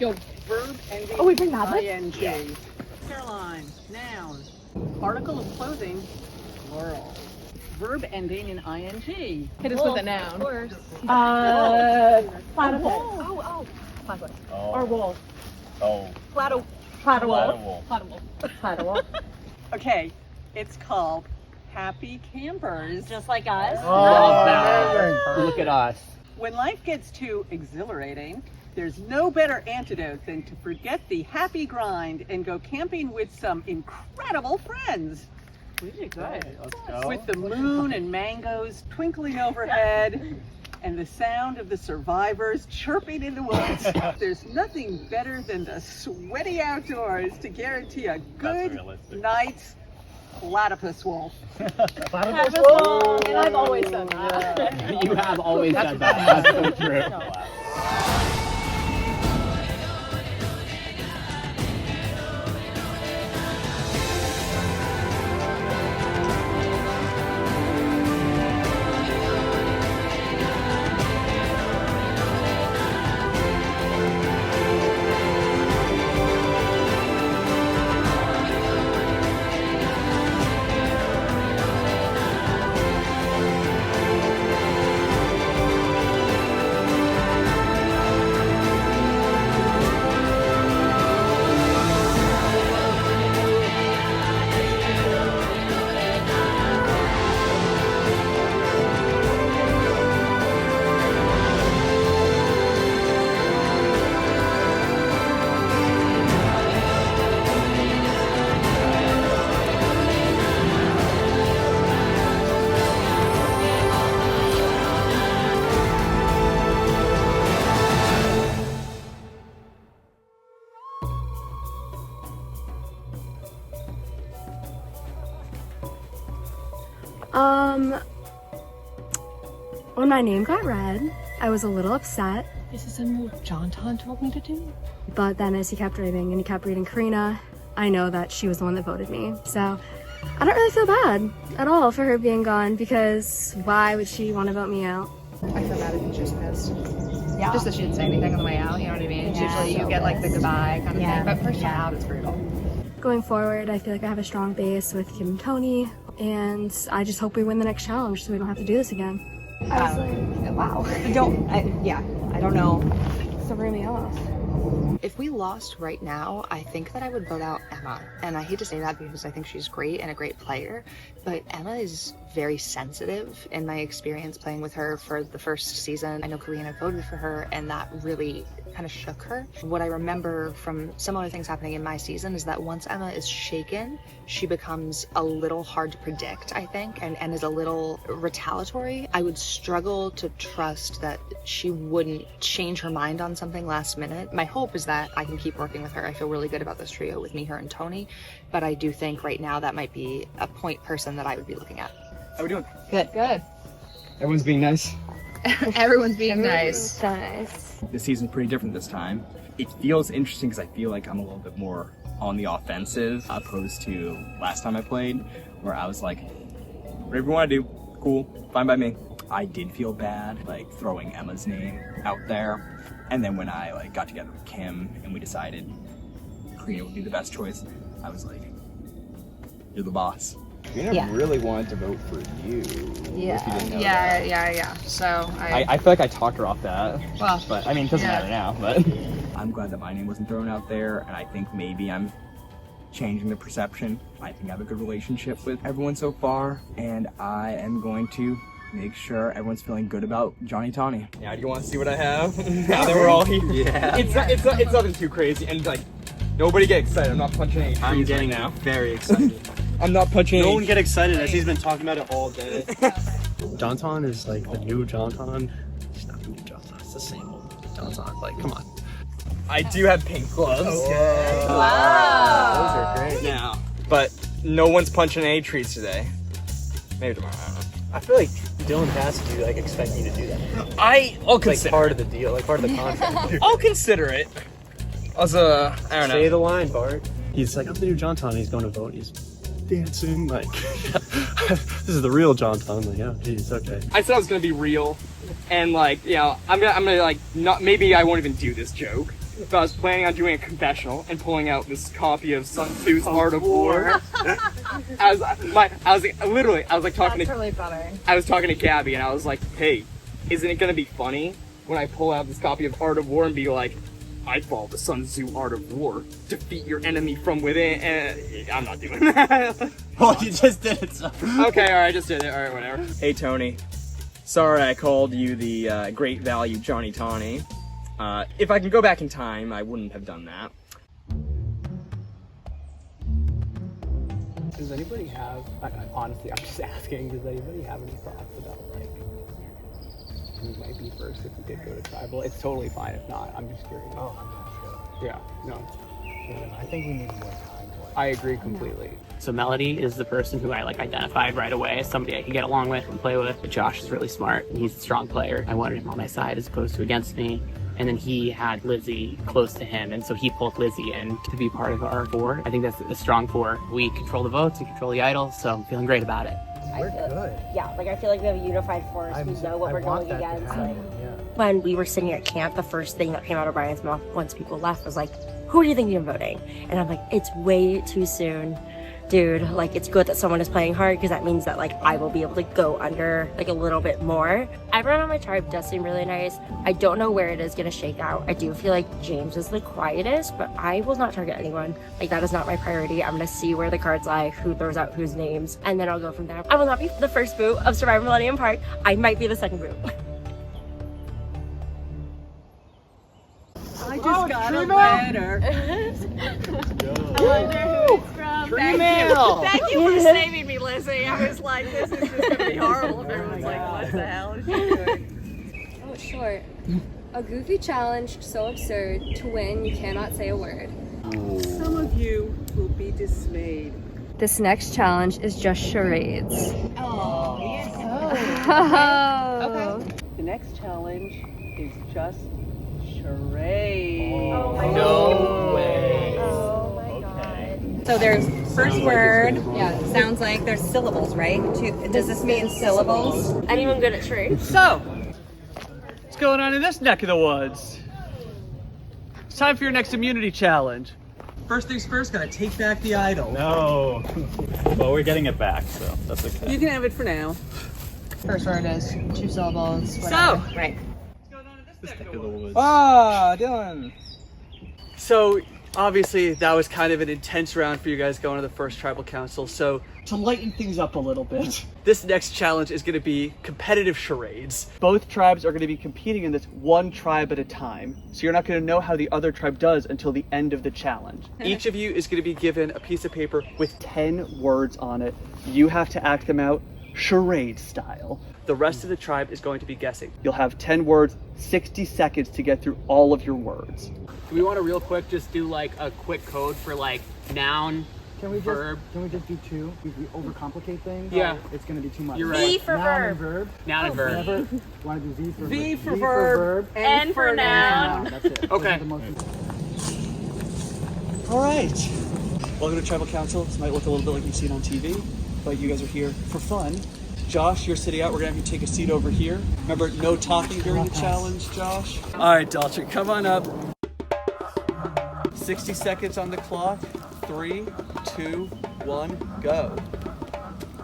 Yo. Verb ending Oh, we bring that ing. Yeah. Caroline, noun. Article of clothing, plural. Verb ending in ing. Hit us with a noun. Of course. Platypus. Oh. Platypus. Or wolf. Oh. Platypus. Platypus. Okay, it's called Happy Campers. Just like us. Love that. Look at us. When life gets too exhilarating, there's no better antidote than to forget the happy grind and go camping with some incredible friends. We did good. Let's go. With the moon and mangoes twinkling overhead and the sound of the survivors chirping in the woods, there's nothing better than the sweaty outdoors to guarantee a good night's platypus wolf. Platypus wolf. And I've always said that. You have always said that. That's so true. When my name got read, I was a little upset, This is something John told me to do. but then as he kept reading and he kept reading Karina, I know that she was the one that voted me. So I don't really feel bad at all for her being gone, because why would she want to vote me out? I feel bad if she was pissed. Yeah. Just that she didn't say anything on the way out, you know what I mean? Yeah, Usually you so get like the pissed. goodbye kind of Yeah. thing, but first Yeah. out, it's brutal. Going forward, I feel like I have a strong base with Kim and Tony, and I just hope we win the next challenge so we don't have to do this again. Wow. I don't know. So threw me off. If we lost right now, I think that I would vote out Emma. And I hate to say that because I think she's great and a great player, but Emma is very sensitive in my experience playing with her for the first season. I know Karina voted for her and that really kind of shook her. What I remember from similar things happening in my season is that once Emma is shaken, she becomes a little hard to predict, I think, and is a little retaliatory. I would struggle to trust that she wouldn't change her mind on something last minute. My hope is that I can keep working with her. I feel really good about this trio with me, her, and Tony, but I do think right now that might be a point person that I would be looking at. How we doing? Good. Everyone's being nice. Everyone's being nice. Nice. This season's pretty different this time. It feels interesting because I feel like I'm a little bit more on the offensive opposed to last time I played, where I was like, whatever you want to do, cool, fine by me. I did feel bad like throwing Emma's name out there, and then when I like got together with Kim and we decided Karina would be the best choice, I was like, you're the boss. Karina really wanted to vote for you. Yeah. If you didn't know that. Yeah. So I feel like I talked her off that, well, but I mean, it doesn't Yeah. matter now, but I'm glad that my name wasn't thrown out there, and I think maybe I'm changing the perception. I think I have a good relationship with everyone so far, and I am going to make sure everyone's feeling good about Johnny Tawny. Now, do you want to see what I have? Now that we're all here. Yeah. It's nothing too crazy, and like, nobody get excited. I'm not punching any trees I'm getting right now. very excited. I'm not punching No any one get excited as he's been talking about it all day. Johnton is like the new Johnton. It's not the new Johnton, it's the same old Johnton. Like, come on. I do have pink gloves. Okay. Wow. Those are great. Now, but no one's punching any trees today. Maybe tomorrow, I don't know. I feel like Dylan has to like expect you to do that. I'll It's like consider part of the deal, like part of the contract. I'll consider it. I don't know. Say the line, Bart. He's like, I'm the new Johnton. He's going to vote. He's dancing. Like, this is the real Johnton. Like, oh, geez, okay. I said I was gonna be real, and like, you know, I'm gonna like not. Maybe I won't even do this joke, So I was planning on doing a confessional and pulling out this copy of Sun Tzu's Art of War. I was talking to Gabby, and I was like, hey, isn't it gonna be funny when I pull out this copy of Art of War and be like, I follow the Sun Tzu Art of War, defeat your enemy from within, and I'm not doing that. Oh, you just did it, so. Okay, alright, I just did it, alright, whatever. Hey Tony, sorry I called you the great value Johnny Tawny. If I can go back in time, I wouldn't have done that. Does anybody have, honestly, I'm just asking, does anybody have any thoughts about, like, who might be first if we did go to tribal? It's totally fine if not, I'm just curious. Oh, I'm not sure. Yeah, no. I think we need more time for it. I agree completely. So Melody is the person who I identified right away as somebody I could get along with and play with. But Josh is really smart and he's a strong player. I wanted him on my side as opposed to against me. And then he had Lizzie close to him, and so he pulled Lizzie in to be part of our four. I think that's a strong four. We control the votes, we control the idols, so I'm feeling great about it. We're good. Yeah, like I feel like we have a unified force. We know what we're going against. When we were sitting at camp, the first thing that came out of Brian's mouth once people left was like, who are you thinking of voting? And I'm like, it's way too soon. Dude, like it's good that someone is playing hard because that means that like I will be able to go under like a little bit more. Everyone on my tribe does seem really nice. I don't know where it is gonna shake out. I do feel like James is the quietest, but I will not target anyone. Like that is not my priority. I'm gonna see where the cards lie, who throws out whose names, and then I'll go from there. I will not be the first boot of Survivor Millennium Park. I might be the second boot. I just got a letter. I wonder who it's from. Thank you for saving me, Lizzie. I was like, this is just gonna be horrible if everyone's like, what the hell is she doing? Oh, it's short. A goofy challenge so absurd, to win you cannot say a word. Some of you will be dismayed. This next challenge is just charades. Oh, yes. Oh. The next challenge is just charades. Oh my No way. Oh my god. So there's first word. Yeah, it sounds like there's syllables, right? Does this mean syllables? Anyone good at charades? So, what's going on in this neck of the woods? It's time for your next immunity challenge. First things first, gotta take back the idol. No. Well, we're getting it back, so that's okay. You can have it for now. First word is 2 syllables. So, right. Ah, Dylan. So, obviously, that was kind of an intense round for you guys going to the first tribal council. So, to lighten things up a little bit, this next challenge is going to be competitive charades. Both tribes are going to be competing in this one tribe at a time. So you're not going to know how the other tribe does until the end of the challenge. Each of you is going to be given a piece of paper with 10 words on it. You have to act them out charade style. The rest of the tribe is going to be guessing. You'll have 10 words, 60 seconds to get through all of your words. Do we want to real quick just do like a quick code for like noun, verb? Can we just do 2? We overcomplicate things? Yeah. It's gonna be too much. You're right. V for verb. Verb. Noun and verb. Whatever. Want to do V for V for V verb, N for noun. That's it. Okay. Those are the most important. All right. Welcome to Tribal Council. This might look a little bit like you've seen on TV, but you guys are here for fun. Josh, you're sitting out. We're gonna have you take a seat over here. Remember, no talking during the challenge, Josh. All right, Dalton, come on up. 60 seconds on the clock. 3, 2, 1, go.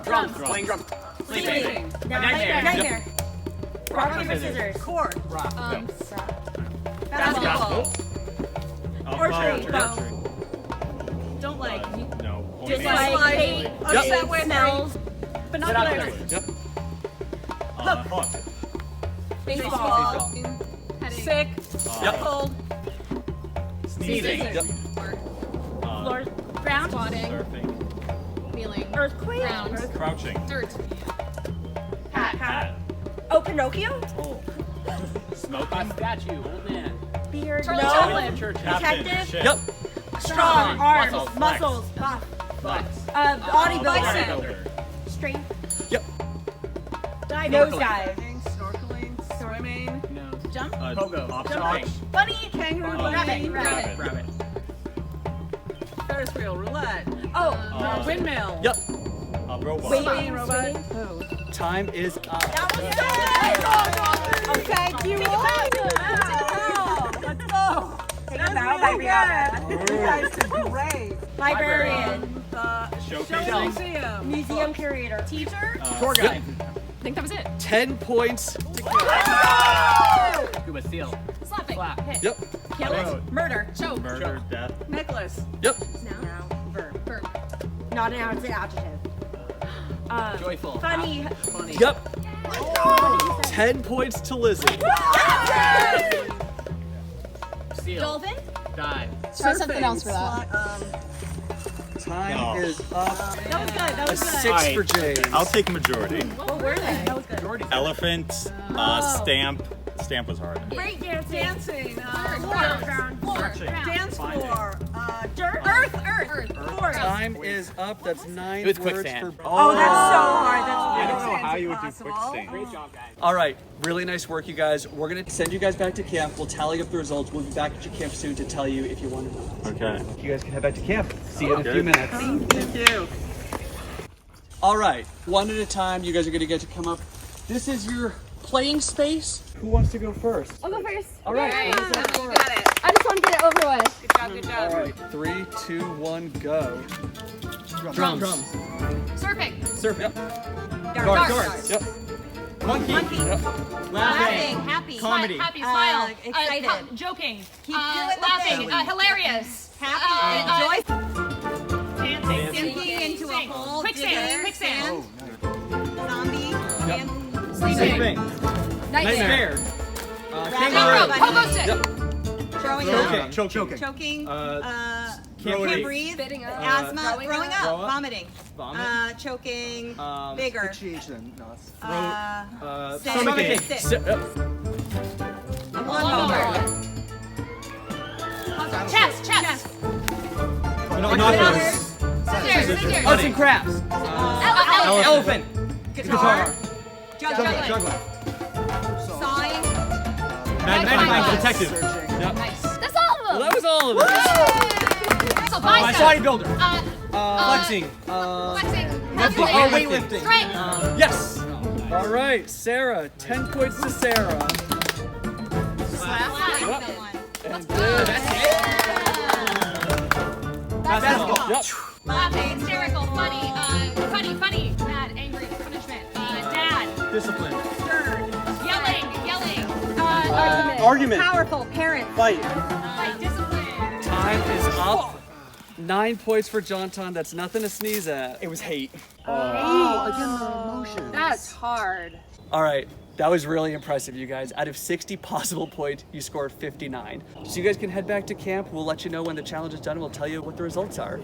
Drums. Playing drums. Sleeping. Nightmare. Rock, paper, scissors. Court. Basketball. Archery. Don't like. No. Dislike. Hate. Upset with Smells. Binoculars. Yep. Hook. Baseball. Sick. Yep. Cold. Sneezing. Yep. Floor. Ground. Squatting. Surfing. Kneeling. Earthquake. Ground. Crouching. Dirt. Hat. Oh, Pinocchio. Oh. Smoking. Statue. Old man. Beard. Charlie No. Chaplin. Detective. Shit. Yep. Strong. Arms. Muscles. Muscles. Buff. Bodybuilder. Strength. Yep. Nose dive. Snorkeling, swimming, Jump. Pogo. Hopscotch. Bunny. kangaroo, Rabbit. bunny, Rabbit. Ferris wheel, roulette, Oh. windmill, Yep. Robot. swinging robot. Time is up. That was good. Okay, you won. Let's go. You guys did great. Librarian. Showcasing. Museum. Museum curator. Teacher? Tour guide. I think that was it. 10 points to Kara. Scuba seal. Slapping. Slap. Hit. Yep. Kill. Murder. Choke. Murder, death. Necklace. Yep. Now. Verb. Verb. Not an adjective. Adjective. Joyful. Funny. Yep. 10 points to Lizzie. Seal. Dolphin? Dive. Try something else for that. Time is up. That was good. That A was good. 6 for James. I'll take majority. What were they? That was good. Elephant, stamp. Stamp was hard. Break dancing. Dancing. Floor. Dance floor. Dirt. Earth. Forest. Time is up. That's 9 It was words quicksand. for. Oh, that's so hard. That's I really don't know how you would do impossible. quicksand. Great job, guys. All right, really nice work, you guys. We're gonna send you guys back to camp. We'll tally up the results. We'll be back at your camp soon to tell you if you won or not. Okay. You guys can head back to camp. See you in a Good. few minutes. Thank you. All right, one at a time. You guys are gonna get to come up. This is your playing space. Who wants to go first? I'll go first. All right. You got it. I just want to get it over with. Good job. Good All job. right, 3, 2, 1, go. Drums. Surfing. Surf. Yep. Darts. Yep. Monkey. Yep. Laughing. Happy. Comedy. Happy. Smile. Excited. Joking. Keep doing the Laughing. thing. Hilarious. Happy. Dancing. Sinking into a Sing. hole. Quicksand. Quicksand. Zombie. Yep. Sleeping. Nightmare. Kangaroo. Pogo stick. Yep. Throwing Choking. up. Choking. Choking. Can't breathe. Spitting up. Asthma. Throwing up. Throw up. Vomiting. Vomit. Choking. Bigger. Asphyxiation. No, it's Sick. stomachache. Sick. Yep. Lawnmower. Chest. Binoculars. Scissors. Arts and crafts. Elephant. Guitar. Juggling. Juggling. Sawing. Magnifying Detective. Yep. Nice. That's all of Well, them. that was all of it. So bicep. Bodybuilder. Flexing. Flexing. Weightlifting. Strength. Yes. All right, Sarah. 10 points to Sarah. Slap. And good. Basketball. Yep. Laughing. Hysterical. Funny. Funny. Mad. Angry. Punishment. Dad. Discipline. Yelling. Argument. Powerful. Parent. Fight. Discipline. Time is up. 9 points for Jonton. That's nothing to sneeze at. It was hate. That's hard. All right. That was really impressive, you guys. Out of 60 possible points, you scored 59. So you guys can head back to camp. We'll let you know when the challenge is done. And we'll tell you what the results are.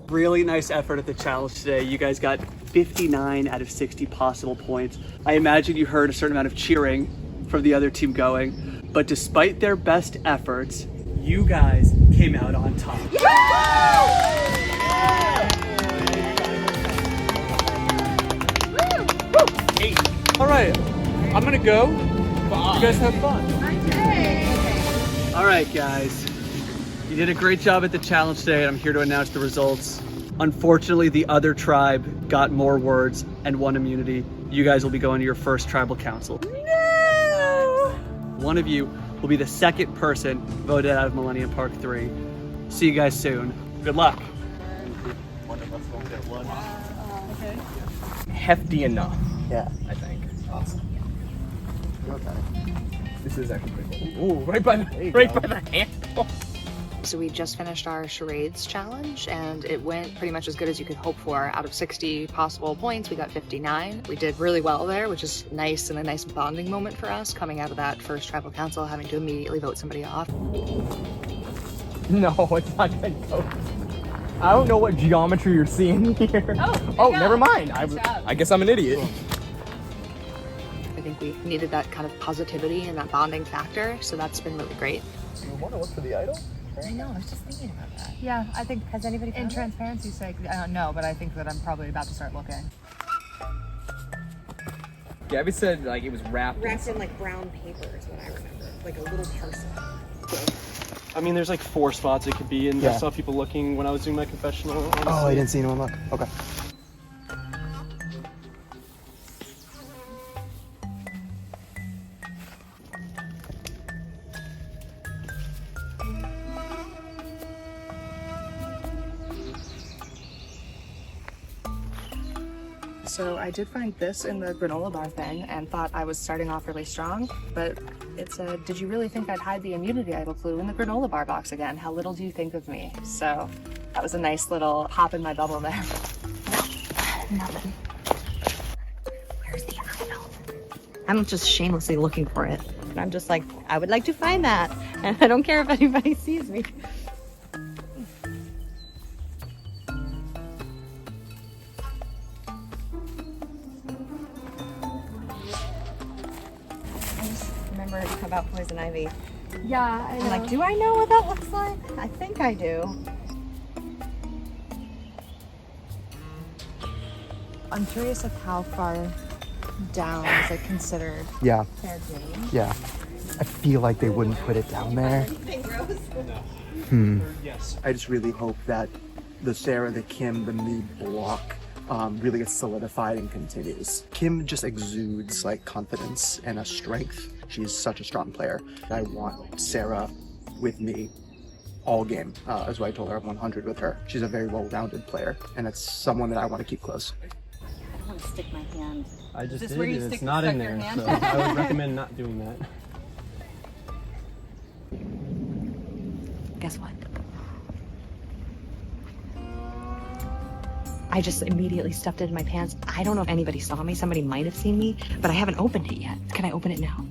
Really nice effort at the challenge today. You guys got 59 out of 60 possible points. I imagine you heard a certain amount of cheering from the other team going. But despite their best efforts, you guys came out on top. All right, I'm gonna go. You guys have fun. All right, guys. You did a great job at the challenge today, and I'm here to announce the results. Unfortunately, the other tribe got more words and won immunity. You guys will be going to your first tribal council. No! One of you will be the second person voted out of Millennium Park 3. See you guys soon. Good luck. One of us won't get one. Hefty enough. Yeah. I think. Awesome. Okay. This is actually pretty cool. Ooh, right by the handle. So we just finished our charades challenge and it went pretty much as good as you could hope for. Out of 60 possible points, we got 59. We did really well there, which is nice and a nice bonding moment for us coming out of that first tribal council, having to immediately vote somebody off. No, it's not gonna go. I don't know what geometry you're seeing here. Oh, never mind. Good job. I guess I'm an idiot. I think we needed that kind of positivity and that bonding factor, so that's been really great. You want to look for the idol? I know, I was just thinking about that. Yeah, I think, Has anybody in found it? transparency's sake, no, but I think that I'm probably about to start looking. Gabby said like it was wrapped. Wrapped in like brown paper is what I remember. Like a little parcel. I mean, there's like 4 spots it could be, and I Yeah. saw people looking when I was doing my confessional. Honestly. Oh, I didn't see anyone look. Okay. So I did find this in the granola bar thing and thought I was starting off really strong, but it said, did you really think I'd hide the immunity idol clue in the granola bar box again? How little do you think of me? So that was a nice little pop in my bubble there. Nothing. Where's the idol? I'm just shamelessly looking for it. And I'm just like, I would like to find that. And I don't care if anybody sees me. Remember about poison ivy. Yeah, I know. I'm like, do I know what that looks like? I think I do. I'm curious of how far down is it considered Yeah. fair game? Yeah. I feel like they wouldn't put it down there. I just really hope that the Sarah, the Kim, the me block really gets solidified and continues. Kim just exudes like confidence and a strength. She's such a strong player. I want Sarah with me all game. That's why I told her I'm 100 with her. She's a very well-rounded player, and it's someone that I want to keep close. I don't want to stick my hand. I just Is this did, where you and stick it's not in your there, hand? so I would recommend not doing that. Guess what? I just immediately stuffed it in my pants. I don't know if anybody saw me. Somebody might have seen me, but I haven't opened it yet. Can I open it now?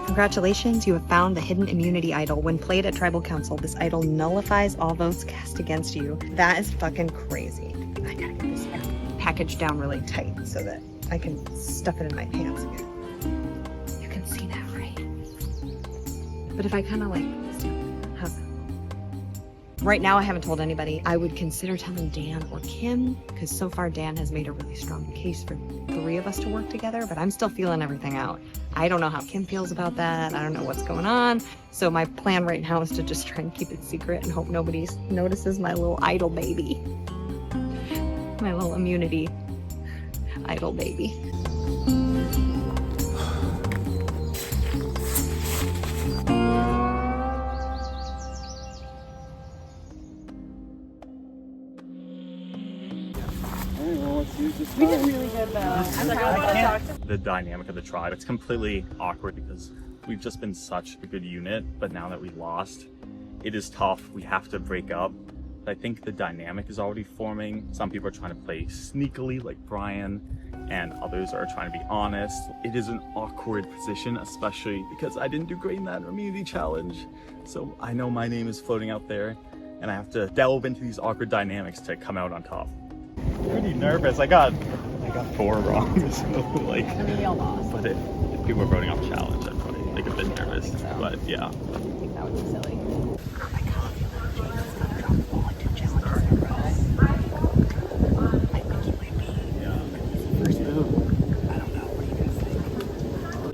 Congratulations, you have found the hidden immunity idol. When played at Tribal Council, this idol nullifies all votes cast against you. That is fucking crazy. I gotta get this packaged down really tight so that I can stuff it in my pants again. You can see that, right? But if I kind of like, how's that? Right now, I haven't told anybody. I would consider telling Dan or Kim, because so far Dan has made a really strong case for 3 of us to work together, but I'm still feeling everything out. I don't know how Kim feels about that. I don't know what's going on. So my plan right now is to just try and keep it secret and hope nobody notices my little idol baby. My little immunity idol baby. We did really good though. The dynamic of the tribe, it's completely awkward because we've just been such a good unit, but now that we lost, it is tough. We have to break up. I think the dynamic is already forming. Some people are trying to play sneakily like Brian, and others are trying to be honest. It is an awkward position, especially because I didn't do great in that immunity challenge. So I know my name is floating out there, and I have to delve into these awkward dynamics to come out on top. Pretty nervous. I got 4 wrong, so like. I mean, we all lost. But if people are voting off challenge, I'd probably like a bit nervous. So. But yeah. I think that would be silly.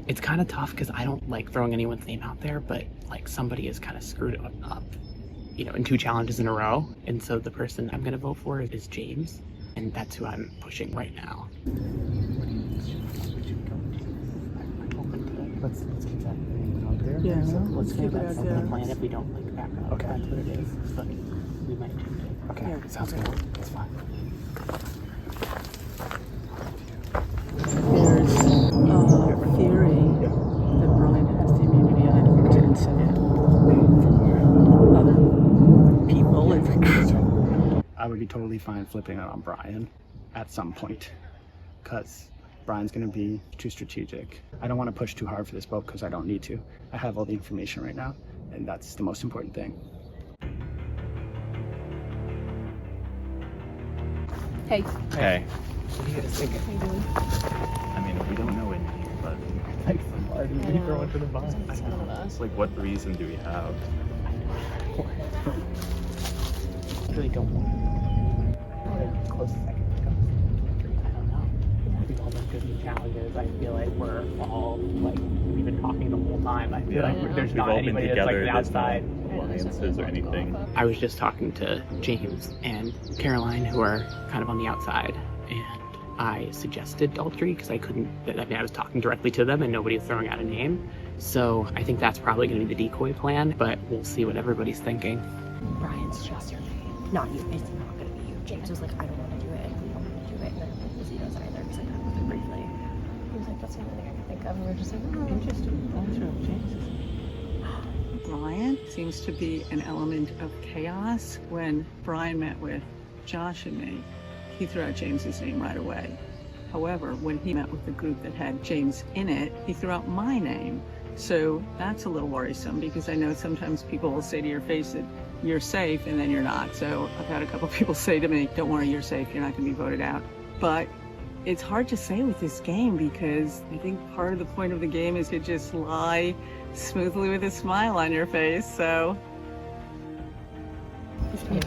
It's kind of tough because I don't like throwing anyone's name out there, but like somebody has kind of screwed up, you know, in 2 challenges in a row. And so the person I'm going to vote for is James. And that's who I'm pushing right now. Let's keep that thing out there. Yeah, So let's keep do it that. out That's there. the plan if we don't like back up. Okay. That's what it is. But we might change it. Okay, sounds good. That's fine. There's a theory that Brian has the immunity idol to inseminate other people. I would be totally fine flipping it on Brian at some point, because Brian's going to be too strategic. I don't want to push too hard for this vote because I don't need to. I have all the information right now, and that's the most important thing. Hey. Hey. What are you guys thinking? I mean, we don't know it here, but Like somebody, we throw it to the bus. it's like, what reason do we have? I really don't want to. As close as I can think of. I don't know. We've all done good in challenges. I feel like we're all, like, we've been talking the whole time. I feel like there's We've not all been anybody that's like together. the There's outside. no alliances or anything. I was just talking to James and Caroline, who are kind of on the outside, and I suggested Daltrey because I couldn't, I mean, I was talking directly to them and nobody was throwing out a name. So I think that's probably going to be the decoy plan, but we'll see what everybody's thinking. Brian's just your name, not you. It's not gonna be you. James was like, I don't want to do it. We don't want to do it. And then Lizzie does either, because I talked with him briefly. He was like, that's the only thing I can think of. And we were just like, oh, interesting. Brian seems to be an element of chaos. When Brian met with Josh and me, he threw out James's name right away. However, when he met with the group that had James in it, he threw out my name. So that's a little worrisome, because I know sometimes people will say to your face that you're safe and then you're not. So I've had a couple people say to me, don't worry, you're safe, you're not going to be voted out. But it's hard to say with this game, because I think part of the point of the game is to just lie smoothly with a smile on your face. So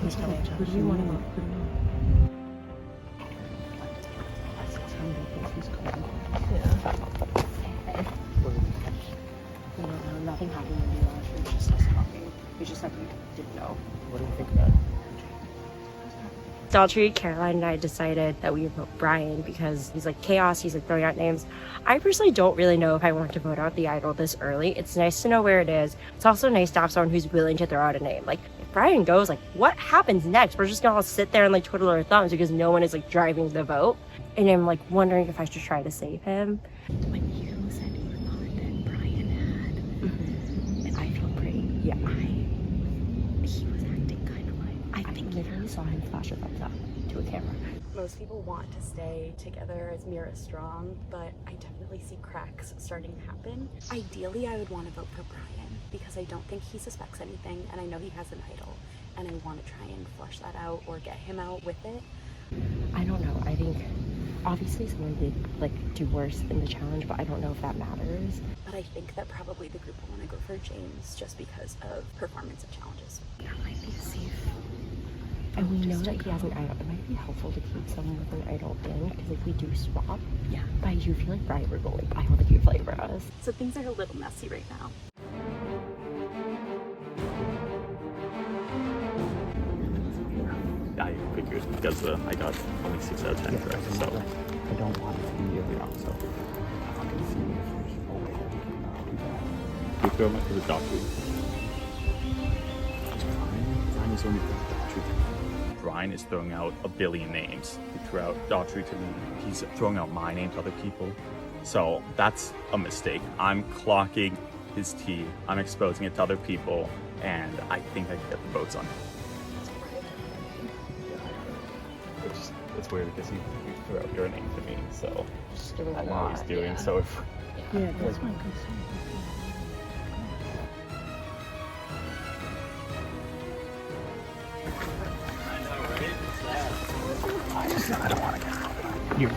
He's coming. Who do you want to vote? Nothing happened when we left. It was just us talking. We just said we didn't know. What do you think about it? Daltrey, Caroline, and I decided that we would vote Brian because he's like chaos, he's like throwing out names. I personally don't really know if I want to vote out the idol this early. It's nice to know where it is. It's also nice to have someone who's willing to throw out a name. Like, if Brian goes, like, what happens next? We're just gonna all sit there and like twiddle our thumbs because no one is like driving the vote. And I'm like wondering if I should try to save him. When you said you thought that Brian had, and I felt pretty, yeah, he was acting kind of like, I literally saw him flash a thumbs up to a camera. Most people want to stay together as Mira strong, but I definitely see cracks starting to happen. Ideally, I would want to vote for Brian because I don't think he suspects anything, and I know he has an idol, and I want to try and flush that out or get him out with it. I don't know. I think obviously someone did like do worse in the challenge, but I don't know if that matters. But I think that probably the group will want to go for James just because of performance of challenges. There might be safe. And we know that he has an idol. It might be helpful to keep someone with an idol in, because if we do swap, yeah. But I do feel like Brian would go like, I don't think he'd play for us. So things are a little messy right now. I figured because I got only 6 out of 10 correct, so I don't want it to be the other round, so I'm going to see if there's a way that we can do that. you throw him to the doctor. Brian is only Daughtry. Brian is throwing out a billion names. He threw out Daughtry to me. He's throwing out my name to other people. So that's a mistake. I'm clocking his tea. I'm exposing it to other people, and I think I can get the votes on it. It's weird because he threw out your name to me, so I know what he's doing. So if yeah, that's my concern. I don't want to get you.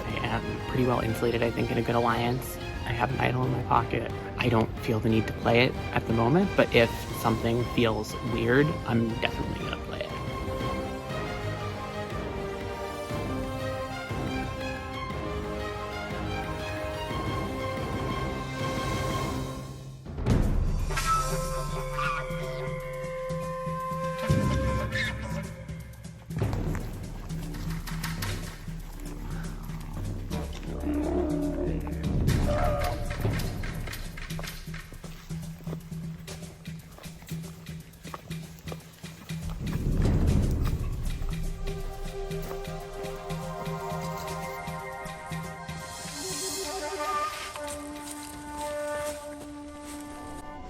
I am pretty well insulated, I think, in a good alliance. I have an idol in my pocket. I don't feel the need to play it at the moment, but if something feels weird, I'm definitely gonna play it.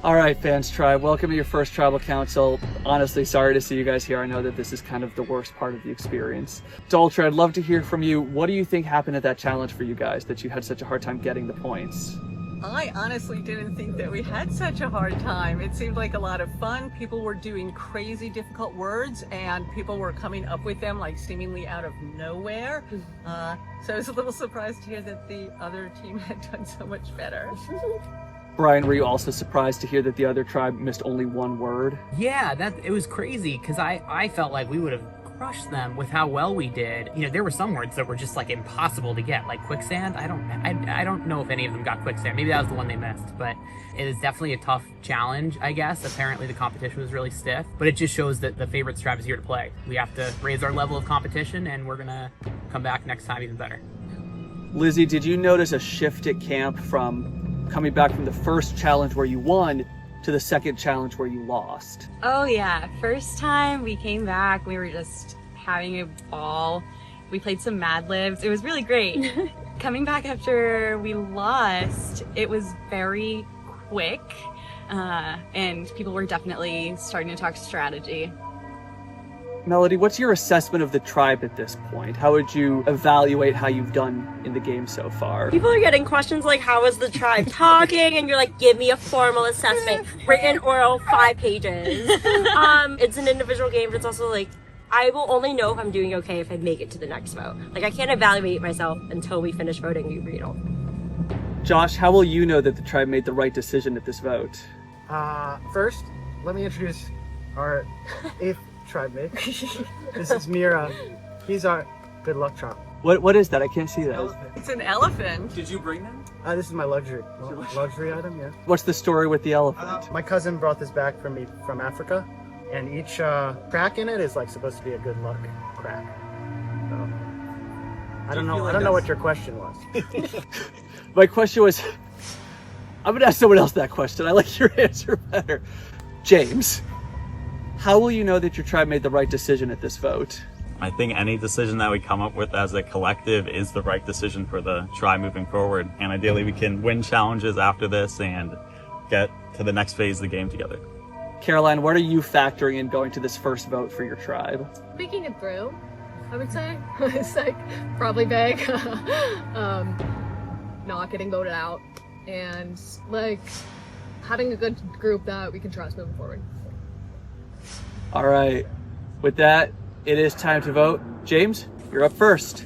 All right, Fans Tribe, welcome to your first Tribal Council. Honestly, sorry to see you guys here. I know that this is kind of the worst part of the experience. Daltrey, I'd love to hear from you. What do you think happened at that challenge for you guys that you had such a hard time getting the points? I honestly didn't think that we had such a hard time. It seemed like a lot of fun. People were doing crazy difficult words and people were coming up with them like seemingly out of nowhere. So I was a little surprised to hear that the other team had done so much better. Brian, were you also surprised to hear that the other tribe missed only one word? Yeah, it was crazy because I felt like we would have crushed them with how well we did. You know, there were some words that were just like impossible to get, like quicksand. I don't know if any of them got quicksand. Maybe that was the one they missed, but it is definitely a tough challenge, I guess. Apparently the competition was really stiff, but it just shows that the favorites tribe is here to play. We have to raise our level of competition and we're gonna come back next time even better. Lizzie, did you notice a shift at camp from coming back from the first challenge where you won to the second challenge where you lost? Oh yeah, first time we came back, we were just having a ball. We played some Mad Libs. It was really great. Coming back after we lost, it was very quick, and people were definitely starting to talk strategy. Melody, what's your assessment of the tribe at this point? How would you evaluate how you've done in the game so far? People are getting questions like, how is the tribe talking? And you're like, give me a formal assessment. Written, oral, 5 pages. It's an individual game, but it's also like, I will only know if I'm doing okay if I make it to the next vote. Like, I can't evaluate myself until we finish voting, you know. Josh, how will you know that the tribe made the right decision at this vote? First, let me introduce our 8th tribe mate. This is Mira. He's our good luck charm. What is that? I can't see that. It's an elephant. Did you bring them? This is my luxury item, yeah. What's the story with the elephant? My cousin brought this back for me from Africa, and each crack in it is like supposed to be a good luck crack. So, I don't know what your question was. My question was, I'm gonna ask someone else that question. I like your answer better. James, how will you know that your tribe made the right decision at this vote? I think any decision that we come up with as a collective is the right decision for the tribe moving forward. And ideally we can win challenges after this and get to the next phase of the game together. Caroline, what are you factoring in going to this first vote for your tribe? Making it through, I would say. It's like probably big. Not getting voted out, and like having a good group that we can trust moving forward. All right, with that, it is time to vote. James, you're up first.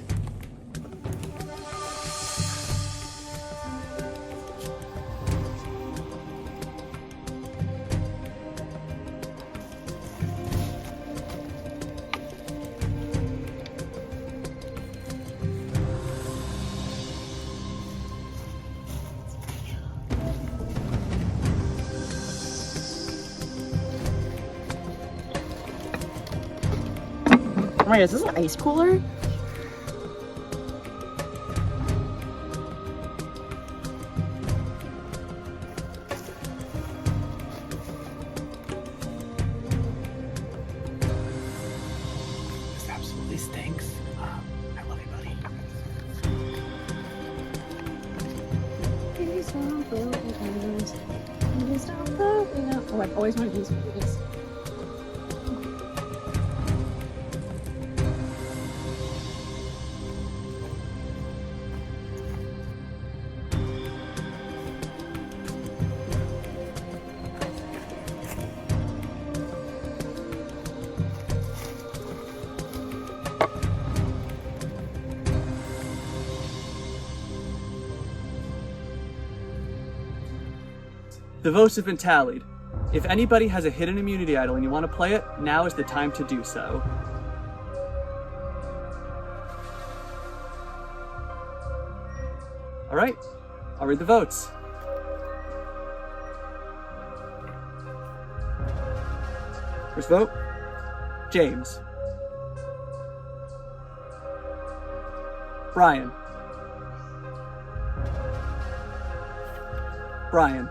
Oh my God, is this an ice cooler? This absolutely stinks. I love you, buddy. Oh, I've always wanted to use this. The votes have been tallied. If anybody has a hidden immunity idol and you want to play it, now is the time to do so. All right, I'll read the votes. First vote, James. Brian. Brian.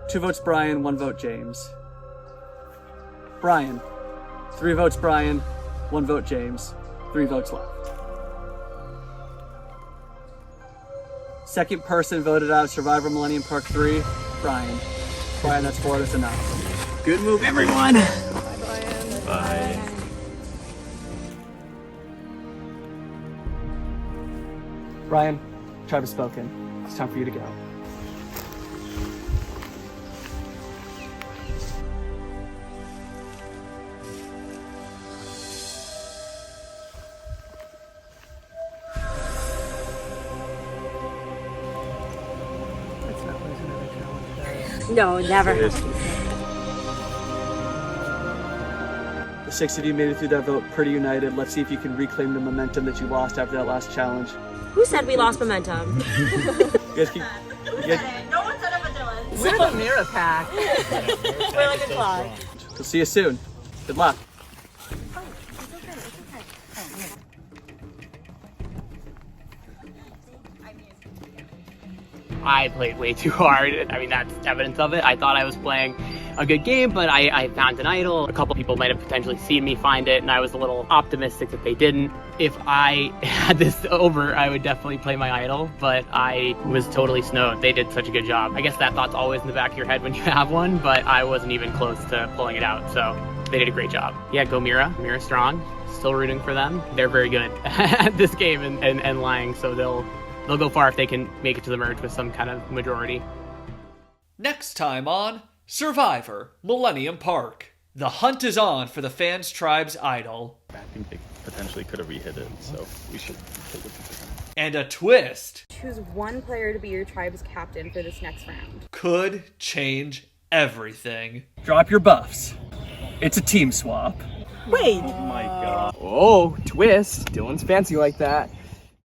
2 votes Brian, 1 vote James. Brian. 3 votes Brian, 1 vote James. 3 votes left. Second person voted out of Survivor Millennium Park 3, Brian. Brian, that's 4, that's enough. Good move, everyone! Bye, Brian. Bye. Brian, tribe has spoken. It's time for you to go. No, never. The 6 of you made it through that vote pretty united. Let's see if you can reclaim the momentum that you lost after that last challenge. Who said we lost momentum? You guys keep... No one said it but Dylan. We're the Mira pack. We're like a clock. We'll see you soon. Good luck. I played way too hard. I mean, that's evidence of it. I thought I was playing a good game, but I found an idol. A couple people might have potentially seen me find it, and I was a little optimistic that they didn't. If I had this over, I would definitely play my idol, but I was totally snowed. They did such a good job. I guess that thought's always in the back of your head when you have one, but I wasn't even close to pulling it out, so they did a great job. Yeah, go Mira. Mira strong. Still rooting for them. They're very good at this game and lying, so they'll go far if they can make it to the merge with some kind of majority. Next time on Survivor Millennium Park. The hunt is on for the fans' tribe's idol. I think they potentially could have re-hit it, so we should take it to them. And a twist Choose one player to be your tribe's captain for this next round. could change everything. Drop your buffs. It's a team swap. Wait! Oh my god. Oh, twist. Dylan's fancy like that.